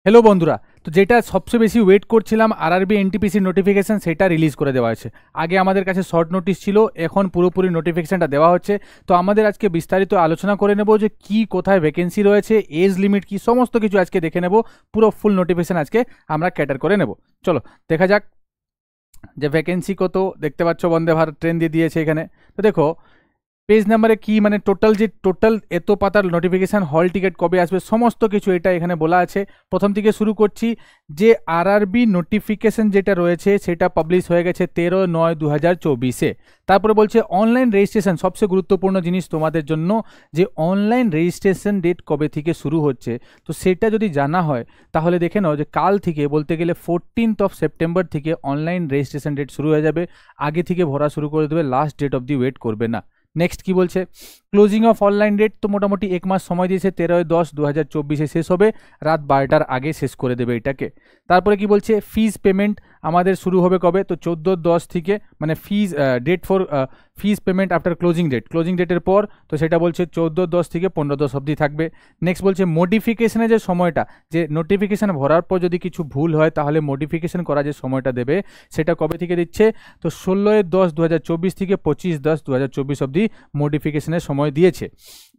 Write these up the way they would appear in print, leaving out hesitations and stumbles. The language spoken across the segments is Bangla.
হ্যালো বন্ধুরা, তো যেটা সবচেয়ে বেশি ওয়েট করছিলাম আরআরবি এনটিপিসি নোটিফিকেশন, সেটা রিলিজ করে দেওয়া হয়েছে। আগে আমাদের কাছে শর্ট নোটিশ ছিল, এখন পুরোপুরি নোটিফিকেশনটা দেওয়া হচ্ছে। তো আমাদের আজকে বিস্তারিত আলোচনা করে নেব যে কি কোথায় ভ্যাকেন্সি রয়েছে, এজ লিমিট কি, সমস্ত কিছু আজকে দেখে নেব। পুরো ফুল নোটিফিকেশন আজকে আমরা ক্যাটার করে নেব। চলো দেখা যাক যে ভ্যাকেন্সি কত। দেখতে পাচ্ছ বন্দে ভারত ট্রেন দিয়ে দিয়েছে এখানে। তো দেখো পেজ নাম্বারে কি মানে টোটাল এত পাতার নোটিফিকেশান, হল টিকিট কবে আসবে, সমস্ত কিছু এটা এখানে বলা আছে। প্রথম থেকে শুরু করছি যে আরআরবি নোটিফিকেশান যেটা রয়েছে সেটা পাবলিশ হয়ে গেছে 13/9/2024-এ। তারপরে বলছে অনলাইন রেজিস্ট্রেশন, সবচেয়ে গুরুত্বপূর্ণ জিনিস তোমাদের জন্য, যে অনলাইন রেজিস্ট্রেশন ডেট কবে থেকে শুরু হচ্ছে। তো সেটা যদি জানা হয় তাহলে দেখে নাও যে কাল থেকে, বলতে গেলে 14 সেপ্টেম্বর থেকে অনলাইন রেজিস্ট্রেশন ডেট শুরু হয়ে যাবে। আগে থেকে ভরা শুরু করে দেবে, লাস্ট ডেট অবধি ওয়েট করবে না। নেক্সট কি বলছে, ক্লোজিং অফ অনলাইন ডেট তো মোটামুটি 1 মাস সময় দিয়েছে, 13/10/2024-এ শেষ হবে, রাত 12টার আগে শেষ করে দেবে এটাকে। তারপরে কি বলছে, ফিজ পেমেন্ট আমাদের শুরু হবে কবে, তো 14/10 থেকে, মানে fees date for fees payment after closing ডেটের পর, তো সেটা বলছে 14/10 থেকে 15/10 অবধি থাকবে। নেক্সট বলছে মডিফিকেশনের যে সময়টা, যে নোটিফিকেশান ভরার পর যদি কিছু ভুল হয় তাহলে মডিফিকেশান করার যে সময়টা দেবে সেটা কবে থেকে দিচ্ছে, তো 16/10/2024 থেকে 25/10/2024 অবধি মডিফিকেশনের সময় দিয়েছে।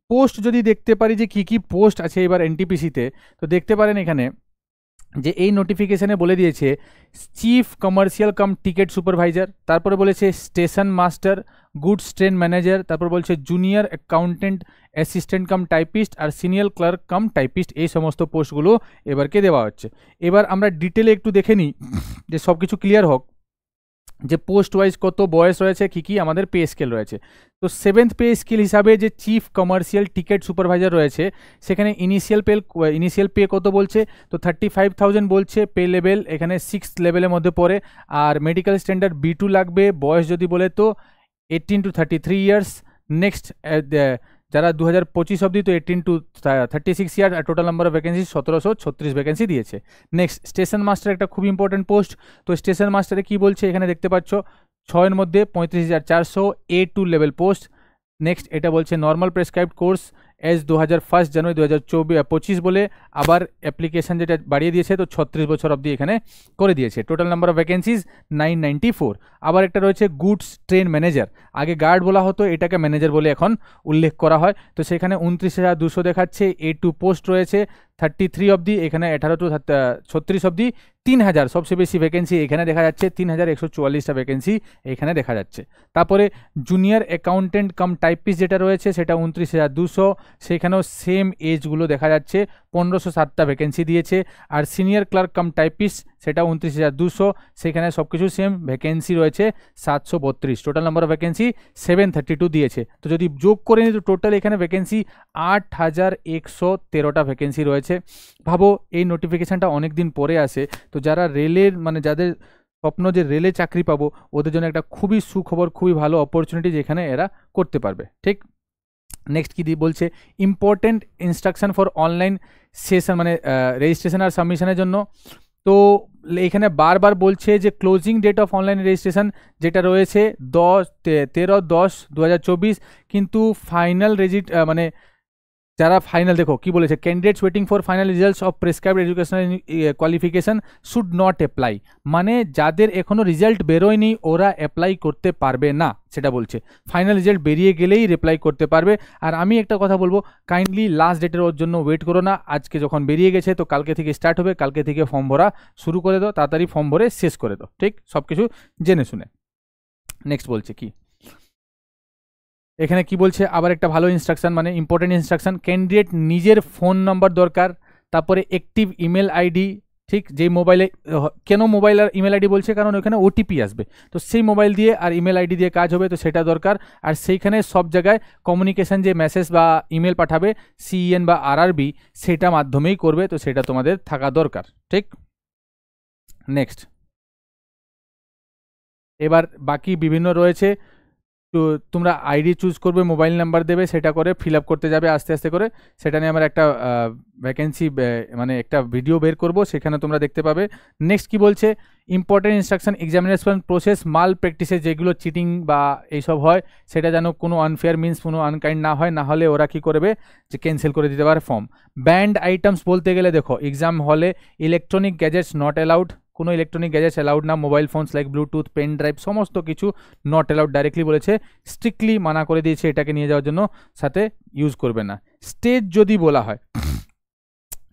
পোস্ট যদি দেখতে পারি যে কি কি পোস্ট আছে এবার এনটিপিসিতে, তো দেখতে পারেন এখানে যে এই নোটিফিকেশানে বলে দিয়েছে chief commercial cum ticket supervisor, তারপরে বলেছে station master, goods train manager, তারপর বলছে junior accountant assistant cum typist আর সিনিয়র ক্লার্ক কাম টাইপিস্ট, এই সমস্ত পোস্টগুলো এবারকে দেওয়া হচ্ছে। এবার আমরা ডিটেলে একটু দেখে নিই যে সব কিছু ক্লিয়ার হোক, যে পোস্ট ওয়াইজ কত বয়স রয়েছে, কি কি আমাদের পে স্কেল রয়েছে। তো 7th পে স্কেল হিসাবে যে চিফ কমার্শিয়াল টিকিট সুপারভাইজার রয়েছে সেখানে ইনিশিয়াল পে কত বলছে, তো 35,000 বলছে। পে লেভেল এখানে 6th লেভেলের মধ্যে পড়ে। আর মেডিকেল স্ট্যান্ডার্ড B2 লাগবে। বয়স যদি বলে তো 18 to 33 ইয়ার্স। নেক্সট যারা 2025 অবধি, তো 18 to 36 ইয়ার। আর total number of vacancy 1736 vacancy দিয়েছে। নেক্সট স্টেশন মাস্টার, একটা খুব ইম্পর্টেন্ট পোস্ট। তো স্টেশন মাস্টারে কি বলছে এখানে দেখতে পাচ্ছ, 6 মধ্যে 35,400, A2 লেভেল পোস্ট। নেক্সট এটা বলছে নর্মাল প্রেসক্রাইবড কোর্স এজ 1 জানুয়ারি 2025 বলে, আবার অ্যাপ্লিকেশন যেটা বাড়িয়ে দিয়েছে, তো 36 বছর অবধি এখানে করে দিয়েছে। Total number of vacancies 994। আবার একটা রয়েছে গুডস ট্রেন ম্যানেজার, আগে গার্ড বলা হতো, এটাকে ম্যানেজার বলে এখন উল্লেখ করা হয়। তো সেখানে 29,200 দেখাচ্ছে। A2 পোস্ট রয়েছে 33 অবধি, এখানে 18 to 36 অবধি। 3,000 সবচেয়ে বেশি ভ্যাকেন্সি এখানে দেখা যাচ্ছে, 3,144টা ভ্যাকেন্সি এখানে দেখা যাচ্ছে। তারপরে জুনিয়র অ্যাকাউন্টেন্ট কাম টাইপিস্ট যেটা রয়েছে সেটা 29,200, সেখানেও সেম এজগুলো দেখা যাচ্ছে, 1,507টা ভ্যাকেন্সি দিয়েছে। আর সিনিয়র ক্লার্ক কাম টাইপিস্ট সেটা 29,200, সেখানে সব কিছু সেম, ভ্যাকেন্সি রয়েছে 732। টোটাল নাম্বার অফ ভ্যাকেন্সি 732 দিয়েছে। তো যদি যোগ করে নিই তো টোটাল এখানে ভ্যাকেন্সি 8,113টা ভ্যাকেন্সি রয়েছে। ভাবো এই নোটিফিকেশানটা অনেক দিন পরে আসে, তো যারা রেলের, মানে যাদের স্বপ্ন যে রেলে চাকরি পাবো, ওদের জন্য একটা খুবই সুখবর, খুবই ভালো অপরচুনিটি যেখানে এরা করতে পারবে। ঠিক, নেক্সট কি দিয়ে বলছে, important instruction for online session, মানে রেজিস্ট্রেশন আর সাবমিশনের জন্য। তো এখানে বারবার বলছে যে closing date of online registration যেটা রয়েছে 13/10/2024, কিন্তু ফাইনাল মানে যারা ফাইনাল, দেখো কি বলেছে, candidates waiting for final results of prescribed educational qualification should not apply, মানে যাদের এখনো রেজাল্ট বেরোয়নি ওরা অ্যাপ্লাই করতে পারবে না, সেটা বলছে। ফাইনাল রেজাল্ট বেরিয়ে গেলেই রিপ্লাই করতে পারবে। আর আমি একটা কথা বলবো, কাইন্ডলি লাস্ট ডেটের ওর জন্য ওয়েট করো না। আজকে যখন বেরিয়ে গেছে তো কালকে থেকে স্টার্ট হবে, কালকে থেকে ফর্ম ভরা শুরু করে দাও, তাড়াতাড়ি ফর্ম ভরে শেষ করে দাও। ঠিক, সব কিছু জেনে শুনে। নেক্সট বলছে কি, এখানে কি বলছে, আবার একটা ভালো ইনস্ট্রাকশন, মানে ইম্পর্টেন্ট ইনস্ট্রাকশন, ক্যান্ডিডেট নিজের ফোন নাম্বার দরকার, তারপরে অ্যাক্টিভ ইমেল আইডি। ঠিক, যেই মোবাইলে, কেন মোবাইল আর ইমেল আইডি বলছে, কারণ ওখানে ওটিপি আসবে, তো সেই মোবাইল দিয়ে আর ইমেল আইডি দিয়ে কাজ হবে, তো সেটা দরকার। আর সেইখানে সব জায়গায় কমিউনিকেশান, যে মেসেজ বা ইমেল পাঠাবে CEN বা RRB, সেটা মাধ্যমেই করবে, তো সেটা তোমাদের থাকা দরকার। ঠিক, নেক্সট এবার বাকি বিভিন্ন রয়েছে। তো তোমরা আইডি চুজ করবে, মোবাইল নাম্বার দেবে, সেটা করে ফিল আপ করতে যাবে আস্তে আস্তে করে। সেটা নিয়ে আমরা একটা ভ্যাকেন্সি মানে একটা ভিডিও বের করব, সেখানে তোমরা দেখতে পাবে। নেক্সট কি বলছে, ইম্পর্টেন্ট ইনস্ট্রাকশন এক্সামিনেশন প্রসেস মাল প্র্যাকটিসে, যেগুলো চিটিং বা এইসব হয় সেটা যেন কোনো আনফেয়ার মিনস কোনো আনকাইন্ড না হয়, না হলে ওরা কি করবে যে ক্যান্সেল করে দিতে পারে ফর্ম। ব্যান্ড আইটেমস বলতে গেলে দেখো, এক্সাম হলে ইলেকট্রনিক গ্যাজেটস নট অ্যালাউড, কোনো ইলেকট্রনিক গ্যাজেটস অ্যালাউড না, mobile phones like bluetooth, pen drive সমস্ত কিছু নট অ্যালাউড ডাইরেক্টলি বলেছে, স্ট্রিক্টলি মানা করে দিয়েছে এটাকে নিয়ে যাওয়ার জন্য, সাথে ইউজ করবে না। স্টেজ যদি বলা হয়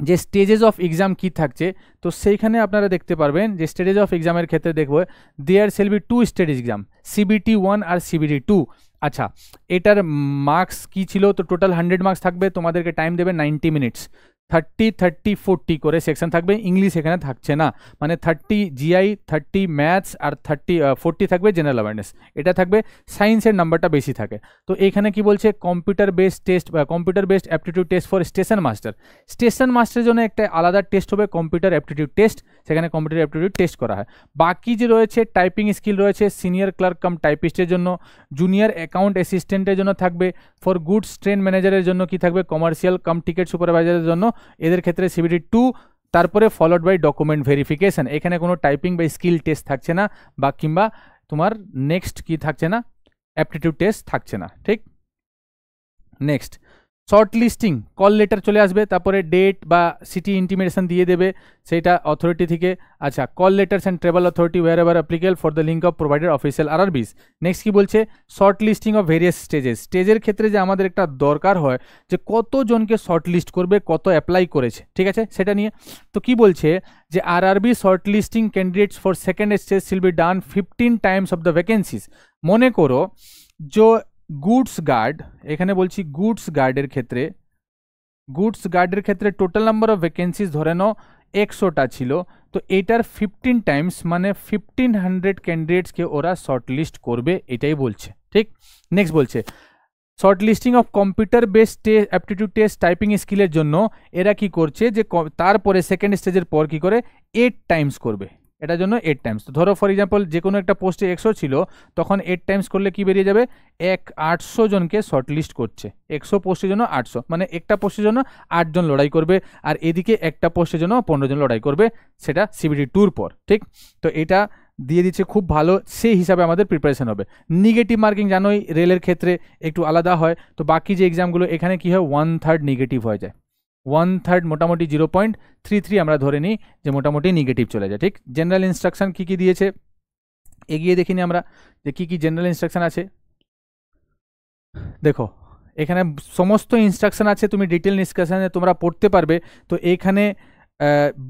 যে স্টেজেস অফ এক্সাম কি থাকছে, তো সেইখানে আপনারা দেখতে পারবেন যে স্টেজেস অফ এক্সামের ক্ষেত্রে দেখবো there shall be 2 stage exam, CBT 1 আর সিবিটি 2। আচ্ছা, এটার মার্কস কি ছিল, তো টোটাল 100 মার্কস থাকবে, তোমাদেরকে টাইম দেবে 90 মিনিটস, 30 30 40 করে সেকশন থাকবে, ইংলিশ এখানে থাকছে না, মানে 30 জিআই, 30 ম্যাথস আর 40 থাকবে জেনারেল অ্যাওয়ারনেস, এটা থাকবে। সায়েন্সের নাম্বারটা বেশি থাকে। তো এখানে কি বলছে, কম্পিউটার বেসড টেস্ট বা computer based aptitude test for station master, station মাস্টারের জন্য একটা আলাদা টেস্ট হবে কম্পিউটার অ্যাপটিটিউড টেস্ট, সেখানে কম্পিউটার অ্যাপটিটিউড টেস্ট করা হয়। বাকি যে রয়েছে টাইপিং স্কিল রয়েছে সিনিয়র ক্লার্ক কাম টাইপিস্টের জন্য, জুনিয়র অ্যাকাউন্ট অ্যাসিস্ট্যান্টের জন্য থাকবে, ফর গুডস ট্রেন ম্যানেজারের জন্য কি থাকবে, কমার্শিয়াল কাম টিকিট সুপারভাইজারের জন্য, এদের ক্ষেত্রে সিবিটি 2, তারপরে ফলোড বাই ডকুমেন্ট ভেরিফিকেশন। এখানে কোনো টাইপিং বা স্কিল টেস্ট থাকছে না, বা কিংবা তোমার নেক্সট কি থাকছে না, অ্যাপটিটিউড টেস্ট থাকছে না, ঠিক। Next short listing, call letter চলে আসবে, তারপরে ডেট বা সিটি ইন্টিমেশন দিয়ে দেবে সেটা অথরিটি থেকে। আচ্ছা, call letters and travel authority wherever applicable for the link of provided official RRBs. Next কি বলছে, short listing of various stages, স্টেজের ক্ষেত্রে যে আমাদের একটা দরকার হয় যে কতজনকে শর্ট লিস্ট করবে, কত অ্যাপ্লাই করেছে, ঠিক আছে, সেটা নিয়ে। তো কি বলছে যে RRB short listing candidates for second stage will be done 15 Times of the vacancies. মনে করো যে গুডস গার্ড, এখানে বলছি গুডস গার্ডের ক্ষেত্রে টোটাল নাম্বার অফ ভ্যাকেন্সিস ধরে নাও 100টা ছিল, তো এটার 15 টাইমস মানে 1500 ক্যান্ডিডেটসকে ওরা শর্ট লিস্ট করবে, এটাই বলছে, ঠিক। নেক্সট বলছে short listing of computer based aptitude test typing স্কিলের জন্য এরা কি করছে যে তারপরে সেকেন্ড স্টেজের পর কি করে 8 টাইমস করবে, এটার জন্য 8 টাইমস। তো ধরো ফর এক্সাম্পল যে কোনো একটা পোস্টে 100 ছিল, তখন 8 টাইমস করলে কি বেরিয়ে যাবে, 800 জনকে শর্ট লিস্ট করছে, 100 পোস্টের জন্য 800, মানে একটা পোস্টের জন্য 8 জন লড়াই করবে, আর এদিকে একটা পোস্টের জন্য 15 জন লড়াই করবে, সেটা সিবিটি 2 পর, ঠিক। তো এটা দিয়ে দিচ্ছে, খুব ভালো, সেই হিসাবে আমাদের প্রিপারেশন হবে। নেগেটিভ মার্কিং জানোই রেলের ক্ষেত্রে একটু আলাদা হয়, তো বাকি যে এক্সামগুলো এখানে কি হয় 1/3 নেগেটিভ হয়ে যায়, 1/3 মোটামুটি 0.33 আমরা ধরে নিই যে মোটামুটি নেগেটিভ চলে যায়, ঠিক। জেনারেল ইনস্ট্রাকশন কি কি দিয়েছে এগিয়ে দেখিনি আমরা, যে কি কি জেনারেল ইনস্ট্রাকশন আছে। দেখো এখানে সমস্ত ইনস্ট্রাকশন আছে, তুমি ডিটেল ডিসকাশনে তোমরা পড়তে পারবে। তো এখানে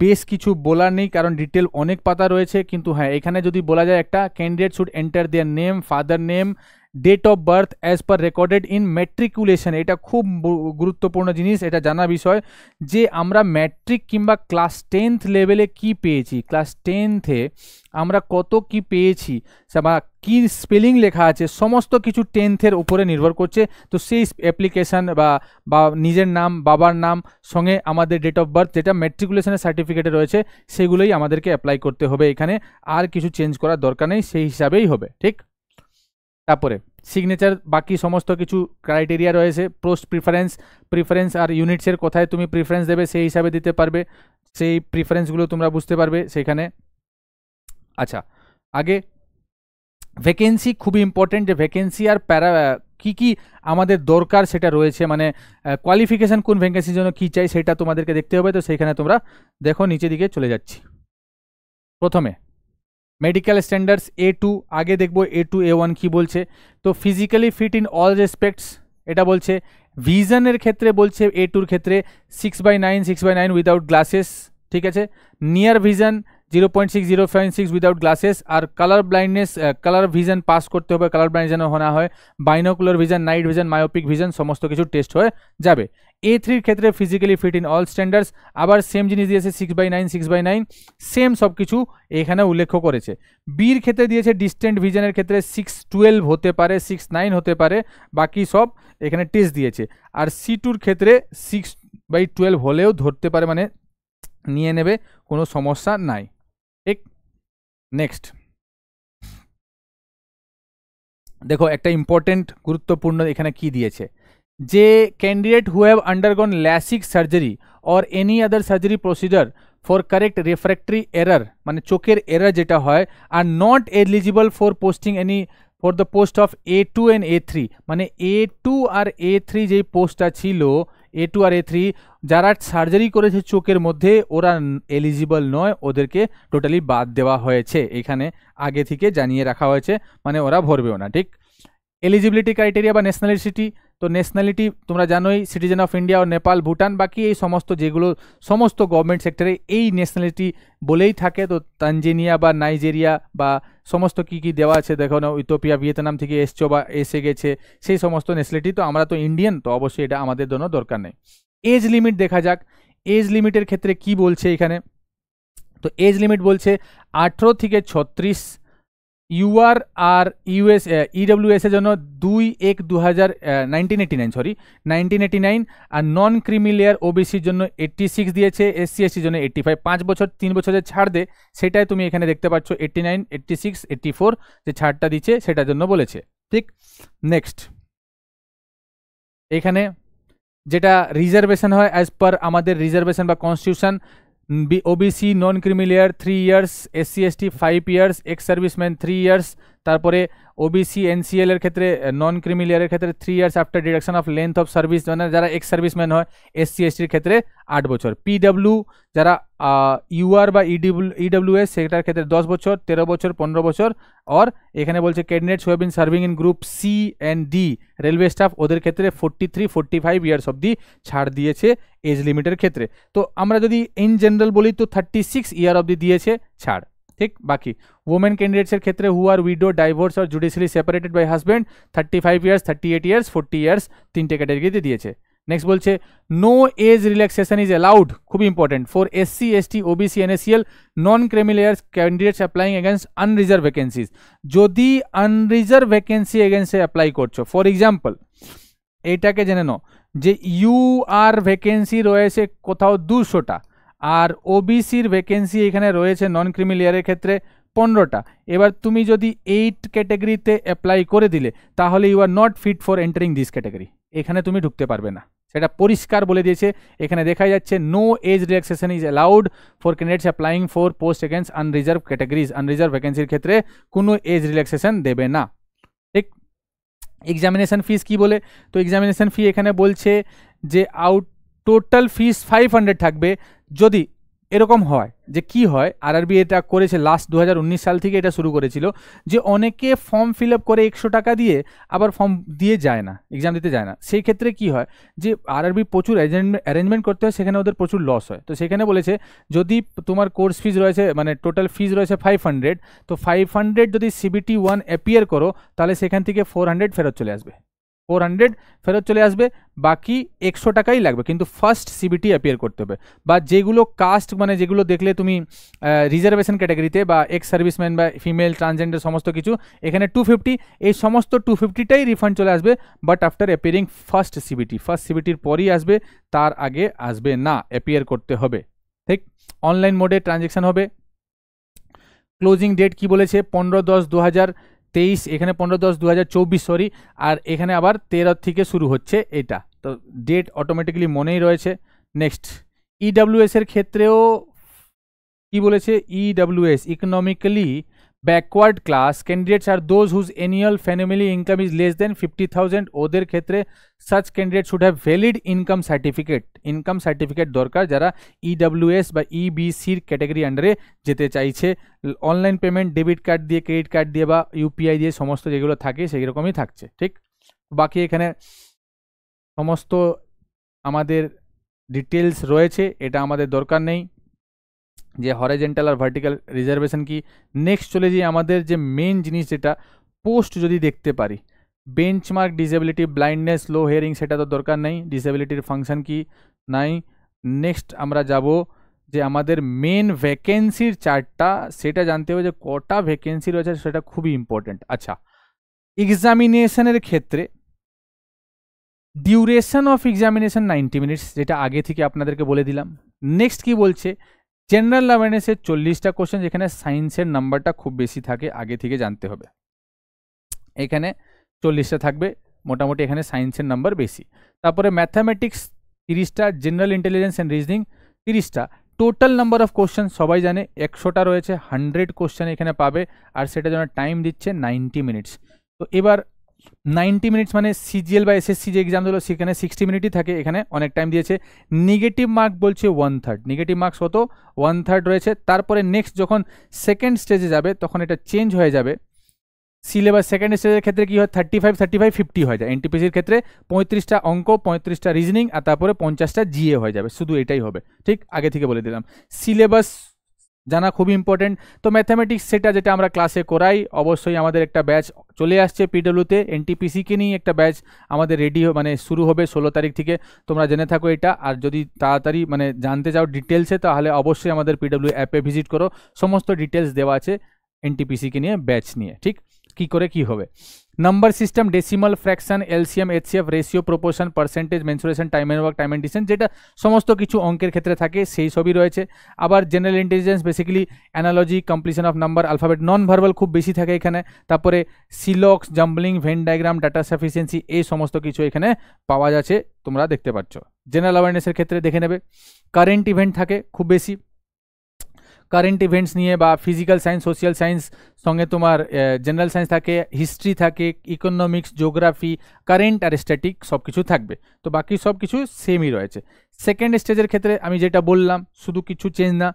বেশ কিছু বলার নেই, কারণ ডিটেল অনেক পাতা রয়েছে, কিন্তু হ্যাঁ এখানে যদি বলা যায় একটা, candidate should enter their name, father name, date of birth as per recorded in matriculation. এটা খুব গুরুত্বপূর্ণ জিনিস, এটা জানা বিষয় যে আমরা ম্যাট্রিক কিংবা ক্লাস 10th লেভেলে কি পেয়েছি, ক্লাস 10th-এ আমরা কত কি পেয়েছি বা কি স্পেলিং লেখা আছে, সমস্ত কিছু 10th-এর উপরে নির্ভর করছে। তো সেই অ্যাপ্লিকেশান বা নিজের নাম, বাবার নাম, সঙ্গে আমাদের ডেট অফ বার্থ যেটা ম্যাট্রিকুলেশনের সার্টিফিকেটে রয়েছে, সেগুলোই আমাদেরকে অ্যাপ্লাই করতে হবে এখানে, আর কিছু চেঞ্জ করার দরকার নেই, সেই হিসাবেই হবে, ঠিক। তারপরে সিগনেচার, বাকি সমস্ত কিছু ক্রাইটেরিয়া রয়েছে, পোস্ট প্রিফারেন্স আর ইউনিটসের কোথায় তুমি প্রিফারেন্স দেবে সেই হিসাবে দিতে পারবে, সেই প্রিফারেন্সগুলো তোমরা বুঝতে পারবে সেখানে। আচ্ছা, আগে ভ্যাকেন্সি খুবই ইম্পর্টেন্ট, যে ভ্যাকেন্সি আর কি কি আমাদের দরকার সেটা রয়েছে, মানে কোয়ালিফিকেশান কোন ভ্যাকেন্সির জন্য কী চাই সেটা তোমাদেরকে দেখতে হবে। তো সেইখানে তোমরা দেখো নিচে দিকে চলে যাচ্ছি। প্রথমে মেডিকেল স্ট্যান্ডার্ডস A2, আগে দেখবো A2 A1 কি বলছে। তো physically fit in all respects, এটা বলছে। ভিশনের ক্ষেত্রে বলছে A2-র ক্ষেত্রে 6/9 উইদাউট গ্লাসেস, ঠিক আছে। নিয়ার ভিশন 0.6056 উইদাউট গ্লাসেস, আর colour blindness, colour vision pass করতে হবে, কালার ব্লাইন্ড যেন না হয়, binocular vision, night vision, myopic vision সমস্ত কিছু টেস্ট হয়ে যাবে। A3-র ক্ষেত্রে physically fit in all standards, আবার সেম জিনিস দিয়েছে 6/9 সেম সব কিছু এখানে উল্লেখ করেছে। বির ক্ষেত্রে দিয়েছে ডিস্টেন্ট ভিশনের ক্ষেত্রে 6/12 হতে পারে, 6/9 হতে পারে, বাকি সব এখানে টেস্ট দিয়েছে। আর C2-র ক্ষেত্রে 6/12 হলেও ধরতে পারে, মানে নিয়ে নেবে, কোনো সমস্যা নাই, ঠিক। নেক্সট দেখো একটা ইম্পর্টেন্ট গুরুত্বপূর্ণ এখানে কি দিয়েছে, যে candidate who have আন্ডারগন LASIK surgery or any other surgery procedure for correct refractory error, মানে চোখের এরর যেটা হয়, are not eligible for posting any for the post of A2 and A3, মানে A2 আর A3 যেই পোস্টটা ছিল, A2 আর A3 যারা সার্জারি করেছে চোখের মধ্যে ওরা এলিজিবল নয়, ওদেরকে টোটালি বাদ দেওয়া হয়েছে, এখানে আগে থেকে জানিয়ে রাখা হয়েছে, মানে ওরা ভরবেও না। ঠিক, এলিজিবিলিটি ক্রাইটেরিয়া বা ন্যাশনালিটি, তো ন্যাশনালিটি তোমরা জানোই সিটিজেন অফ ইন্ডিয়া ও নেপাল ভুটান, বাকি এই সমস্ত যেগুলো সমস্ত গভর্নমেন্ট সেক্টরে এই ন্যাশনালিটি বলেই থাকে, তো তানজেনিয়া বা নাইজেরিয়া বা সমস্ত কি কি দেওয়া আছে দেখো না, ইথিওপিয়া ভিয়েতনাম থেকে এসছো বা এসে গেছে সেই সমস্ত ন্যাশনালিটি, তো আমরা তো ইন্ডিয়ান, তো অবশ্যই এটা আমাদের জন্য দরকার নেই। এজ লিমিট দেখা যাক, এজ লিমিটের ক্ষেত্রে কি বলছে এখানে, তো এজ লিমিট বলছে 18 থেকে 36, ইউআর আর ইউএস ইডব্লিউএস এর জন্য 1989, আর নন ক্রিমি লেয়ার ওবিসির জন্য 86 দিয়েছে, এসসি এসটির জন্য 85, 5 বছর 3 বছরের ছাড় দে, সেটাই তুমি এখানে দেখতে পাচ্ছ 89, 86, 84 যে ছাড়টা দিচ্ছে সেটার জন্য বলেছে। ঠিক, নেক্সট এখানে যেটা রিজার্ভেশন হয় অ্যাজ পার আমাদের রিজার্ভেশন বা কনস্টিটিউশন, ওবিসি নন creamy layer 3 years, SC ST 5 years, ex serviceman 3 years, তারপরে ওবিসি এনসিএল এর ক্ষেত্রে নন ক্রিমি লেয়ারের ক্ষেত্রে 3 years after deduction of length of service, মানে যারা এক্স সার্ভিসম্যান হয়, এসসি এসটির ক্ষেত্রে 8 বছর, পিডব্লিউ যারা ইউআর বা ইডব্লিউএস সেটার ক্ষেত্রে 10 বছর, 13 বছর, 15 বছর, আর এখানে বলছে candidates who have been serving in group C and D railway staff, ওদের ক্ষেত্রে 43, 45 ইয়ার্স অবধি ছাড় দিয়েছে এজ লিমিটের ক্ষেত্রে। তো আমরা যদি ইন জেনারেল বলি তো 36 ইয়ার অবধি দিয়েছে ছাড়। ঠিক, বাকি ওমেন ক্যান্ডিডেটসের ক্ষেত্রে হু আর উইডো, ডাইভোর্স আর judicially separated by husband 35 years, 38 years, 40 years, তিনটে ক্যাটাগরিতে দিয়েছে। নেক্সট বলছে no age relaxation is allowed, খুব important, for SC ST OBC NCL non creamy layers candidates applying against unreserved vacancies, যদি আনরিজার্ভ ভ্যাকেন্সি এগেন্সে অ্যাপ্লাই করছো, ফর এক্সাম্পল এইটাকে জেনে নাও যে ইউআর ভ্যাকেন্সি রয়েছে কোথাও 200টা, আর ওবিসির ভ্যাকেন্সি এখানে রয়েছে নন ক্রিমি লেয়ারের ক্ষেত্রে 15টা, এবার তুমি যদি 8 ক্যাটাগরিতে অ্যাপ্লাই করে দিলে তাহলে you are not fit for entering this category, এখানে তুমি ঢুকতে পারবে না, সেটা পরিষ্কার বলে দিয়েছে। এখানে দেখা যাচ্ছে no age relaxation is allowed for candidates applying for post against unreserved categories, unreserved ভ্যাকেন্সির ক্ষেত্রে কোনো এজ রিল্যাক্সেশন দেবে না। ঠিক, এক্সামিনেশন ফিস কি বলে, তো এক্সামিনেশন ফি এখানে বলছে যে টোটাল ফিস 500 থাকবে, যদি এরকম হয় যে কি হয়, আরআরবি এটা করেছে লাস্ট 2019 সাল থেকে এটা শুরু করেছিল, যে অনেকে ফর্ম ফিল আপ করে 100 টাকা দিয়ে আবার ফর্ম দিয়ে যায় না, এক্সাম দিতে যায় না, সেই ক্ষেত্রে কি হয় যে আরআরবি প্রচুর অ্যারেঞ্জমেন্ট করতে হয়, সেখানে ওদের প্রচুর লস হয়, তো সেখানে বলেছে যদি তোমার কোর্স ফিজ রয়েছে মানে টোটাল ফিজ রয়েছে 500, তো 500 যদি CBT 1 অ্যাপিয়ার করো তাহলে সেখান থেকে 400 ফেরত চলে আসবে, 400 ফেরত চলে আসবে, বাকি 100 টাকাই লাগবে, কিন্তু ফার্স্ট সিবিটি অ্যাপিয়ার করতে হবে। বা যেগুলো কাস্ট মানে যেগুলো দেখলে তুমি রিজার্ভেশন ক্যাটাগরিতে বা এক্স সার্ভিসম্যান বা ফিমেল ট্রান্সজেন্ডার সমস্ত কিছু, এখানে 250, এই সমস্ত 250টাই রিফান্ড চলে আসবে, বাট আফটার অ্যাপিয়ারিং ফার্স্ট সিবিটির পরই আসবে, তার আগে আসবে না, অ্যাপিয়ার করতে হবে। ঠিক, অনলাইন মোডে ট্রানজ্যাকশন হবে। ক্লোজিং ডেট কি বলেছে 15/10/2023, এখানে 15/10/2024 সরি, আর এখানে আবার 13 থেকে শুরু হচ্ছে এটা, তো ডেট অটোমেটিক্যালি মনেই রয়েছে। নেক্সট ইডব্লিউএস এর ক্ষেত্রেও কি বলেছে, EWS economically backward class candidates are those whose annual family income is less than 50,000, ওদের ক্ষেত্রে such candidate should have valid income certificate দরকার, যারা ইডব্লিউএস বা ইবিসির ক্যাটাগরি আন্ডারে যেতে চাইছে। অনলাইন পেমেন্ট ডেবিট কার্ড দিয়ে, ক্রেডিট কার্ড দিয়ে বা ইউপিআই দিয়ে সমস্ত যেগুলো থাকে সেই রকমই থাকছে। ঠিক, বাকি এখানে সমস্ত আমাদের ডিটেলস রয়েছে, এটা আমাদের দরকার নেই যে হরিজন্টাল আর ভার্টিক্যাল রিজার্ভেশন কি। নেক্সট চলে যাই আমাদের যে মেন জিনিস, যেটা পোস্ট যদি দেখতে পারি, বেঞ্চমার্ক ডিসেবিলিটি, ব্লাইন্ডনেস, লো হিয়ারিং, সেটা তো দরকার নেই, ডিসেবিলিটির ফাংশন কি নাই। নেক্সট আমরা যাব যে আমাদের মেন ভ্যাকেন্সির চার্টটা, সেটা জানতে হবে যে কটা ভ্যাকেন্সি রয়েছে, সেটা খুবই ইম্পর্টেন্ট। আচ্ছা, এক্সামিনেশনের ক্ষেত্রে ডিউরেশন অফ এক্সামিনেশন 90 মিনিটস, যেটা আগে থেকে আপনাদেরকে বলে দিলাম। নেক্সট কি বলছে, জেনারেল অ্যাওয়ারনেসের 40টা কোশ্চেন, যেখানে সায়েন্সের নাম্বারটা খুব বেশি থাকে, আগে থেকে জানতে হবে। এখানে 40টা থাকবে, মোটামুটি এখানে সায়েন্সের নাম্বার বেশি। তারপরে ম্যাথামেটিক্স 30টা, জেনারেল ইন্টেলিজেন্স অ্যান্ড রিজনিং 30টা। টোটাল নাম্বার অফ কোশ্চেন সবাই জানে 100টা রয়েছে, 100 কোশ্চেন এখানে পাবে, আর সেটার জন্য টাইম দিচ্ছে 90 মিনিটস। তো এবার 90 মিনিটস মানে সিজিএল বা এসএসসি যে এক্সাম দিল সেখানে 60 মিনিটই থাকে, এখানে অনেক টাইম দিয়েছে। নেগেটিভ মার্ক বলছে 1/3, নেগেটিভ মার্কস কত 1/3 রয়েছে। তারপরে নেক্সট যখন সেকেন্ড স্টেজে যাবে তখন এটা চেঞ্জ হয়ে যাবে। সিলেবাস সেকেন্ড স্টেজের ক্ষেত্রে কি হয় 35, 50 হয়ে যায়। এনটিপিসির ক্ষেত্রে 35টা অঙ্ক, 35টা রিজনিং, আর তারপরে 50টা জিএ হয়ে যাবে, শুধু এটাই হবে। ঠিক, আগে থেকে বলে দিলাম। সিলেবাস জানা খুবই ইম্পর্টেন্ট। তো ম্যাথামেটিক্স সেটা যেটা আমরা ক্লাসে করাই, অবশ্যই আমাদের একটা ব্যাচ চলে আসছে পিডব্লিউতে, এনটিপিসিকে নিয়ে একটা ব্যাচ আমাদের রেডি মানে শুরু হবে 16 তারিখ থেকে। তোমরা জেনে থাকো এটা, আর যদি তাড়াতাড়ি মানে জানতে চাও ডিটেলসে তাহলে অবশ্যই আমাদের পিডব্লিউ অ্যাপে ভিজিট করো, সমস্ত ডিটেলস দেওয়া আছে এনটিপিসিকে নিয়ে, ব্যাচ নিয়ে। ঠিক, কি করে কি হবে, number system, decimal, fraction, LCM, HCF, ratio, proportion, percentage, mensuration, time and work, time and distance, যেটা সমস্ত কিছু অঙ্কের ক্ষেত্রে থাকে সেই সবই রয়েছে। আবার general intelligence basically analogy, completion of number, alphabet, non verbal খুব বেশি থাকে এখানে। তারপরে সিলক্স, জাম্বলিং, ভেন ডায়াগ্রাম, ডাটা সাফিসিয়েন্সি, এই সমস্ত কিছু এখানে পাওয়া যাচ্ছে, তোমরা দেখতে পাচ্ছ। জেনারেল অ্যাওয়ারনেসের ক্ষেত্রে দেখে নেবে, কারেন্ট ইভেন্ট থাকে খুব বেশি, কারেন্ট ইভেন্টস নিয়ে, বা ফিজিক্যাল সায়েন্স, সোশ্যাল সায়েন্স, সঙ্গে তোমার জেনারেল সায়েন্স থাকে, হিস্ট্রি থাকে, ইকোনমিক্স, জিওগ্রাফি, কারেন্ট আর স্ট্যাটিক সব কিছু থাকবে। তো বাকি সব কিছু সেমই রয়েছে। সেকেন্ড স্টেজের ক্ষেত্রে আমি যেটা বললাম শুধু কিছু চেঞ্জ না,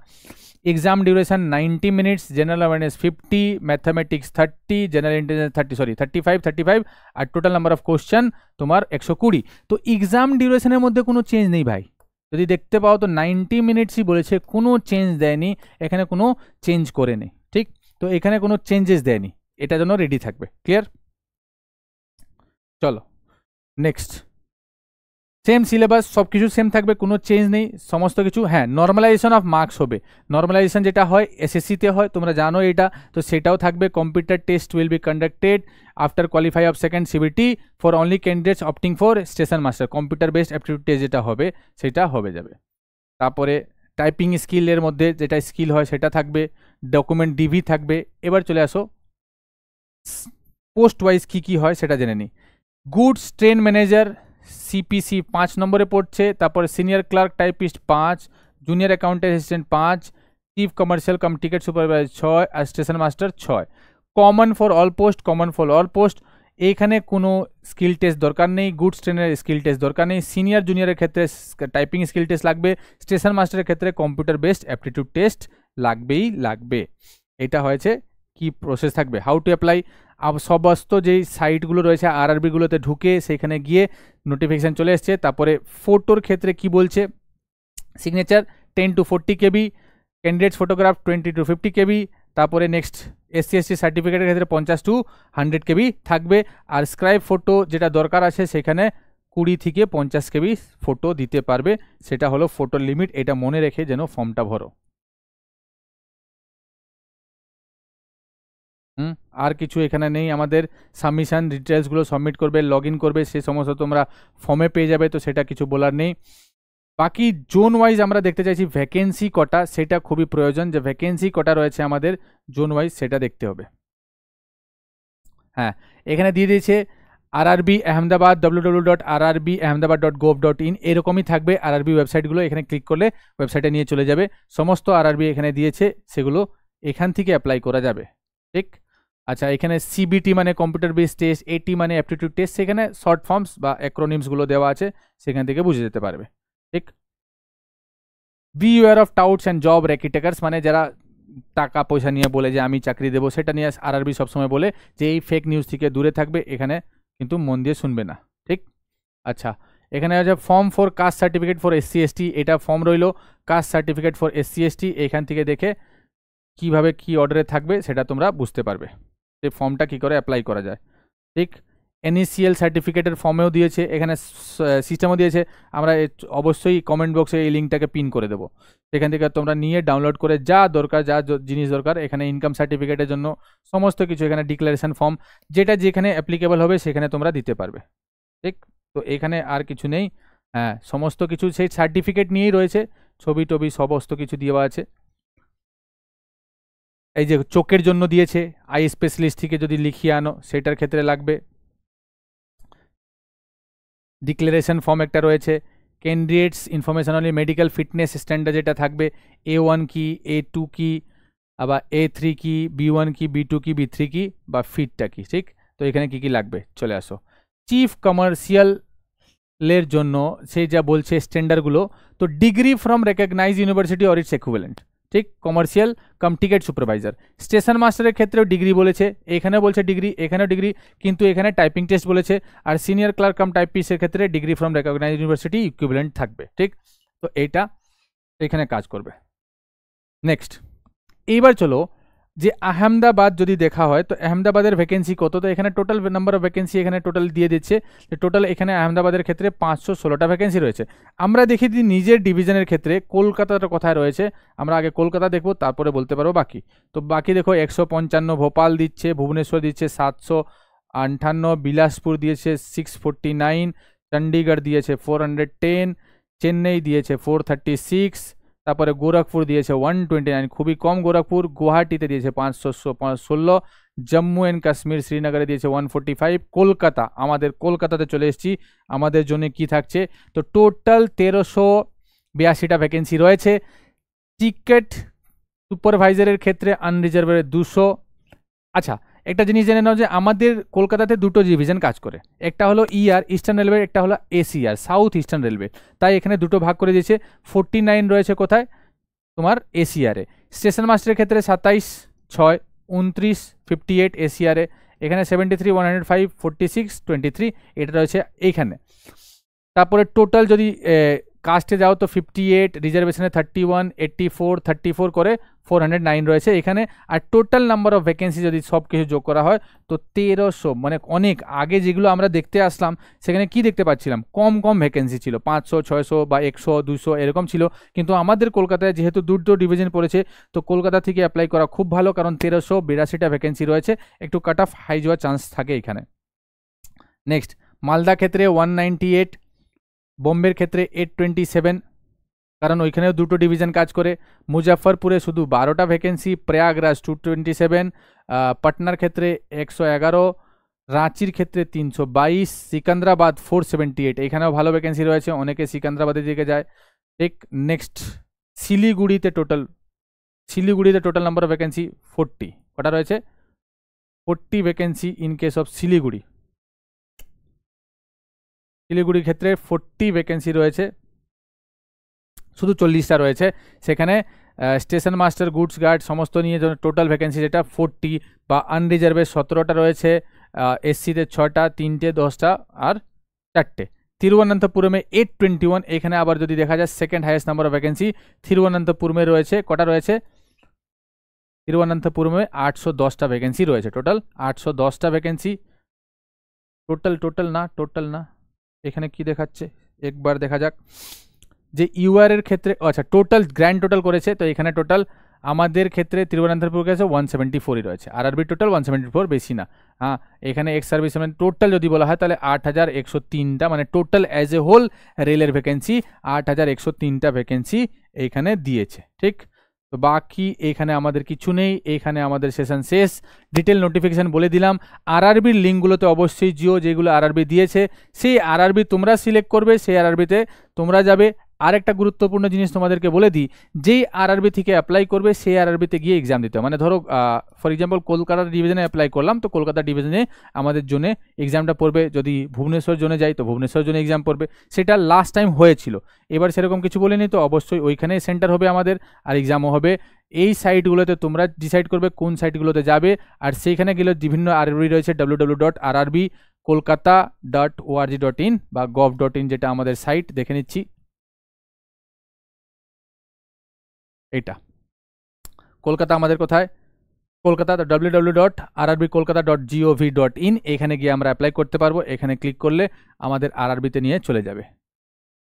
exam duration 90 minutes, general awareness 50, mathematics 30, general intelligence 35, আর টোটাল নাম্বার অফ কোশ্চেন তোমার 120। তো এক্সাম ডিউরেশনের মধ্যে কোনো চেঞ্জ নেই ভাই, যদি দেখতে পাও তো 90 মিনিটসই বলেছে, কোনো চেঞ্জ দেয়নি এখানে, কোনো চেঞ্জ করে নেই। ঠিক, তো এখানে কোনো চেঞ্জেস দেয়নি, এটার জন্য রেডি থাকবে। ক্লিয়ার? চলো নেক্সট, সেম সিলেবাস, সব কিছু সেম থাকবে, কোনো চেঞ্জ নেই সমস্ত কিছু। হ্যাঁ, নর্মালাইজেশন অফ মার্কস হবে, নর্মালাইজেশন যেটা হয় এসএসসিতে হয়, তোমরা জানো এটা, তো সেটাও থাকবে। Computer test will be conducted after qualify of second CBT for only candidates opting for station master, computer based aptitude test যেটা হবে সেটা হবে যাবে। তারপরে টাইপিং স্কিলের মধ্যে যেটা স্কিল হয় সেটা থাকবে, ডকুমেন্ট ডিভি থাকবে। এবার চলে আসো পোস্ট ওয়াইজ কী কী হয় সেটা জেনে নিই। গুডস ট্রেন ম্যানেজার সিপিসি 5 নম্বরে পড়ছে, তারপরে senior clerk typist 5, junior accountant assistant 5, chief commercial cum ticket supervisor 6, আর station master 6। Common for all post, common for all post, এইখানে কোনো স্কিল টেস্ট দরকার নেই, গুডস ট্রেনের স্কিল টেস্ট দরকার নেই, সিনিয়র জুনিয়রের ক্ষেত্রে টাইপিং স্কিল টেস্ট লাগবে, স্টেশন মাস্টারের ক্ষেত্রে কম্পিউটার বেসড অ্যাপটিটিউড টেস্ট লাগবেই লাগবে। এটা হয়েছে কি প্রসেস থাকবে, হাউ টু অ্যাপ্লাই। সমস্ত যেই সাইটগুলো রয়েছে আরআরবিগুলোতে ঢুকে সেখানে গিয়ে নোটিফিকেশান চলে এসছে। তারপরে ফটোর ক্ষেত্রে কি বলছে, signature 10 to 40 KB, candidates photograph 20 to 50 KB, তারপরে নেক্সট SC/ST সার্টিফিকেটের ক্ষেত্রে 50 to 100 KB থাকবে। আর স্ক্রাইব ফটো যেটা দরকার আছে সেখানে 20 থেকে 50 KB ফটো দিতে পারবে, সেটা হলো ফটোর লিমিট, এটা মনে রেখে যেন ফর্মটা ভরো। আর কিছু এখানে নেই, আমাদের সাবমিশন ডিটেলসগুলো সাবমিট করবে, লগ ইন করবে, সে সমস্ত তোমরা ফর্মে পেয়ে যাবে, তো সেটা কিছু বলার নেই। বাকি জোন ওয়াইজ আমরা দেখতে চাইছি ভ্যাকেন্সি কটা, সেটা খুবই প্রয়োজন, যে ভ্যাকেন্সি কটা রয়েছে আমাদের জোন ওয়াইজ সেটা দেখতে হবে। হ্যাঁ, এখানে দিয়ে দিয়েছে আরআরবি আহমেদাবাদ www.rrbahmedabad.gov.in, এরকমই থাকবে আরআরবি ওয়েবসাইটগুলো, এখানে ক্লিক করলে ওয়েবসাইটে নিয়ে চলে যাবে, সমস্ত আরআরবি এখানে দিয়েছে, সেগুলো এখান থেকে অ্যাপ্লাই করা যাবে। ঠিক, আচ্ছা, এখানে সিবিটি মানে কম্পিউটার বেস টেস্ট, এটি মানে অ্যাপটিটিউড টেস্ট, সেখানে শর্ট ফর্মস বা অ্যাক্রোনিমসগুলো দেওয়া আছে, সেখান থেকে বুঝে যেতে পারবে। ঠিক, beware of touts and job racketeers, মানে যারা টাকা পয়সা নিয়ে বলে যে আমি চাকরি দেবো, সেটা নিয়ে আরআরবি সবসময় বলে যে এই ফেক নিউজ থেকে দূরে থাকবে, এখানে কিন্তু মন দিয়ে শুনবে না। ঠিক, আচ্ছা, এখানে আছে form for caste certificate for SC/ST, এটা ফর্ম রইল, কাস্ট সার্টিফিকেট ফর SC/ST, এখান থেকে দেখে কিভাবে কি অর্ডারে থাকবে সেটা তোমরা বুঝতে পারবে, যে ফর্মটা কি করে অ্যাপ্লাই করা যায়। ঠিক, NACL সার্টিফিকেটের ফর্মেও দিয়েছে, এখানে সিস্টেমও দিয়েছে, আমরা অবশ্যই কমেন্ট বক্সে এই লিঙ্কটাকে পিন করে দেবো, সেখান থেকে তোমরা নিয়ে ডাউনলোড করে যা দরকার, যা জিনিস দরকার, এখানে ইনকাম সার্টিফিকেটের জন্য সমস্ত কিছু, এখানে ডিক্লারেশন ফর্ম, যেটা যেখানে অ্যাপ্লিকেবল হবে সেখানে তোমরা দিতে পারবে। ঠিক, তো এখানে আর কিছু নেই। হ্যাঁ, সমস্ত কিছু সেই সার্টিফিকেট নিয়েই রয়েছে, ছবি টবি সমস্ত কিছু দেওয়া আছে। এই যে চোখের জন্য দিয়েছে, আই স্পেশালিস্ট থেকে যদি লিখিয়ে আনো সেটার ক্ষেত্রে লাগবে। ডিক্লারেশন ফর্ম একটা রয়েছে, candidates information only, medical fitness standard যেটা থাকবে, A1 কি, A2 কি, আবার A3 কি, B1 কি, B2 কি, B3 কি, বা ফিটটা কি, ঠিক? তো এখানে কি কি লাগবে চলে আসো। চিফ কমার্শিয়ালের জন্য সে যা বলছে স্ট্যান্ডার্ডগুলো, তো degree from recognise university or its equivalent, ঠিক? Commercial cum ticket supervisor. Station মাস্টারের ক্ষেত্রেও ডিগ্রি বলেছে, এখানেও বলছে ডিগ্রি, এখানেও ডিগ্রি, কিন্তু এখানে টাইপিং টেস্ট বলেছে। আর সিনিয়র ক্লার্ক কাম টাইপিস্টের ক্ষেত্রে degree from recognise university equivalent থাকবে, ঠিক? তো এইটা এখানে কাজ করবে। নেক্সট, এইবার চলো যে আহমেদাবাদ যদি দেখা হয়, তো আহমেদাবাদের ভ্যাকেন্সি কত, তো এখানে টোটাল নাম্বার অফ ভ্যাকেন্সি এখানে টোটাল দিয়ে দিচ্ছে। টোটাল এখানে আহমেদাবাদের ক্ষেত্রে 516টা ভ্যাকেন্সি রয়েছে। আমরা দেখি দিই নিজের ডিভিশনের ক্ষেত্রে কলকাতাটা কোথায় রয়েছে। আমরা আগে কলকাতা দেখবো, তারপরে বলতে পারবো বাকি। তো বাকি দেখো 155, ভোপাল দিচ্ছে, ভুবনেশ্বর দিচ্ছে 758, বিলাসপুর দিয়েছে 649, চণ্ডীগড় দিয়েছে 410, চেন্নাই দিয়েছে 436, তারপরে গোরখপুর দিয়েছে 129, খুবই কম গোরখপুর। গুয়াহাটিতে দিয়েছে 516, জম্মু অ্যান্ড কাশ্মীর শ্রীনগরে দিয়েছে 145। কলকাতা, আমাদের কলকাতাতে চলে এসেছি, আমাদের জন্য কি থাকছে, তো টোটাল 1382টা ভ্যাকেন্সি রয়েছে। টিকেট সুপারভাইজারের ক্ষেত্রে আনরিজার্ভের 200। আচ্ছা, একটা জিনিস জেনে নাও যে আমাদের কলকাতাতে দুটো ডিভিশন কাজ করে, একটা হলো ER ইস্টার্ন রেলওয়ে, একটা হলো ACR সাউথ ইস্টার্ন রেলওয়ে। তাই এখানে দুটো ভাগ করে দিয়েছে। 49 রয়েছে কোথায়, তোমার ACR-এ। স্টেশন মাস্টারের ক্ষেত্রে 27, 6, 29, 58 ACR-এ। এখানে 73, 105, 46, 23 এটা রয়েছে এইখানে। তারপরে টোটাল যদি কাস্টে যাও তো 58, রিজার্ভেশনে 31, 84, 34 করে 409 রয়েছে এখানে। আর টোটাল নাম্বার অফ ভ্যাকেন্সি যদি সব কিছু যোগ করা হয় তো 1300, মানে অনেক আগে যেগুলো আমরা দেখতে আসলাম সেখানে কি দেখতে পাচ্ছিলাম, কম কম ভ্যাকেন্সি ছিল, 500, 600 বা 100, 200 এরকম ছিল। কিন্তু আমাদের কলকাতায় যেহেতু দুটো ডিভিশন পড়েছে, তো কলকাতা থেকে অ্যাপ্লাই করা খুব ভালো, কারণ 1382টা ভ্যাকেন্সি রয়েছে, একটু কাট অফ হাই যাওয়ার চান্স থাকে এখানে। নেক্সট, মালদা ক্ষেত্রে 198, বোম্বের ক্ষেত্রে 827, কারণ ওইখানেও দুটো ডিভিশন কাজ করে। মুজাফরপুরে শুধু 12টা ভ্যাকেন্সি, প্রয়াগরাজ 227, পাটনার ক্ষেত্রে 111, রাঁচির ক্ষেত্রে 322, সিকান্দ্রাবাদ 478, এখানেও ভালো ভ্যাকেন্সি রয়েছে, অনেকে সিকান্দ্রাবাদের দিকে যায়, ঠিক? নেক্সট, শিলিগুড়িতে টোটাল নাম্বার অফ ভ্যাকেন্সি 40, কটা রয়েছে, 40 ভ্যাকেন্সি ইন কেস অফ শিলিগুড়ির ক্ষেত্রে 40 ভ্যাকেন্সি রয়েছে, শুধু 40টা রয়েছে সেখানে। স্টেশন মাস্টার, গুডস গার্ড সমস্ত নিয়ে টোটাল ভ্যাকেন্সি যেটা 40, বা আনরিজার্ভের 17টা রয়েছে, SC-তে 6টা, 3টে, 10টা আর 4টে। তিরুবনন্তপুরমে 821, এখানে আবার যদি দেখা যায় second highest number of vacancy তিরুবনন্তপুরমে রয়েছে, কটা রয়েছে, তিরুবনন্তপুরমে 810টা ভ্যাকেন্সি রয়েছে, টোটাল 810টা ভ্যাকেন্সি। টোটাল না, এখানে কি দেখাচ্ছে একবার দেখা যাক, যে UR এর ক্ষেত্রে, আচ্ছা টোটাল গ্র্যান্ড টোটাল করেছে, তো এখানে টোটাল আমাদের ক্ষেত্রে তিরুবনন্তপুর কাছে 174ই রয়েছে, RRB টোটাল 174, বেশি না। হ্যাঁ, এখানে এক্স সার্ভিস টোটাল যদি বলা হয় তাহলে 8103টা, মানে টোটাল অ্যাজ এ হোল রেলের ভ্যাকেন্সি 8103টা ভ্যাকেন্সি এইখানে দিয়েছে, ঠিক? তো বাকি এখানে আমাদের কিছু নেই, এখানে আমাদের সেশন শেষ। ডিটেল নোটিফিকেশান বলে দিলাম। RRBর লিঙ্কগুলোতে অবশ্যই জিও, যেগুলো RRB দিয়েছে সেই RRB তোমরা সিলেক্ট করবে, সেই RRBতে তোমরা যাবে। আর একটা গুরুত্বপূর্ণ জিনিস তোমাদেরকে বলে দিই, যেই RRB থেকে অ্যাপ্লাই করবে সেই RRBতে গিয়ে এক্সাম দিতে হবে। মানে ধরো ফর এক্সাম্পল কলকাতা ডিভিশনে অ্যাপ্লাই করলাম, তো কলকাতা ডিভিশনে আমাদের জন্য এক্সামটা পড়বে। যদি ভুবনেশ্বর জোনে যাই তো ভুবনেশ্বর জোনে এক্সাম পড়বে। সেটা লাস্ট টাইম হয়েছিল, এবার সেরকম কিছু বলিনি, তো অবশ্যই ওইখানেই সেন্টার হবে আমাদের, আর এক্সামও হবে। এই সাইটগুলোতে তোমরা ডিসাইড করবে কোন সাইটগুলোতে যাবে, আর সেইখানে গেলে বিভিন্ন RRB রয়েছে, www.rrbkolkata.org.in বা gov.in, যেটা আমাদের সাইট, দেখে নিচ্ছি এইটা। কলকাতা আমাদের কোথায়, কলকাতা, www.rrbkolkata.gov.in, এখানে গিয়ে আমরা অ্যাপ্লাই করতে পারবো। এখানে ক্লিক করলে আমাদের RRBতে নিয়ে চলে যাবে।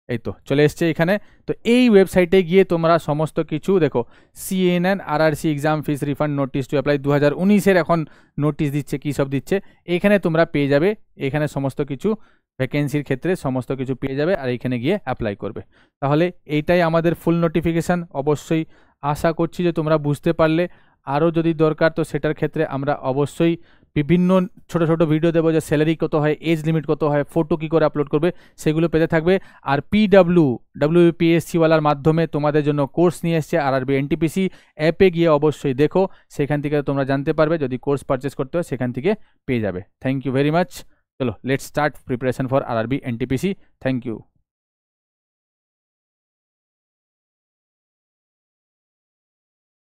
এই তো চলে এসছে এখানে। তো এই ওয়েবসাইটে গিয়ে তোমরা সমস্ত কিছু দেখো, CNN RRC exam fees refund notice to apply 2019-এর এখন নোটিশ দিচ্ছে, কী সব দিচ্ছে এখানে তোমরা পেয়ে যাবে। এখানে সমস্ত কিছু ভ্যাকেন্সির ক্ষেত্রে সমস্ত কিছু পেয়ে যাবে, আর এখানে গিয়ে অ্যাপ্লাই করবে। তাহলে এইটাই আমাদের ফুল নোটিফিকেশান। অবশ্যই আশা করছি যে তোমরা বুঝতে পারলে। আরও যদি দরকার তো সেটার ক্ষেত্রে আমরা অবশ্যই বিভিন্ন ছোট ছোট ভিডিও দেবো যে স্যালারি কত হয়, এজ লিমিট কত হয়, ফটো কী করে আপলোড করবে সেগুলো পেতে থাকবে। আর WPSC-ওয়ালার মাধ্যমে তোমাদের জন্য কোর্স নিয়ে এসছে আরআরবি এনটিপিসি, অ্যাপে গিয়ে অবশ্যই দেখো, সেখান থেকে তোমরা জানতে পারবে, যদি কোর্স পারচেস করতে হয় সেখান থেকে পেয়ে যাবে। Thank you very much. চলো let's start preparation for RRB NTPC. Thank you.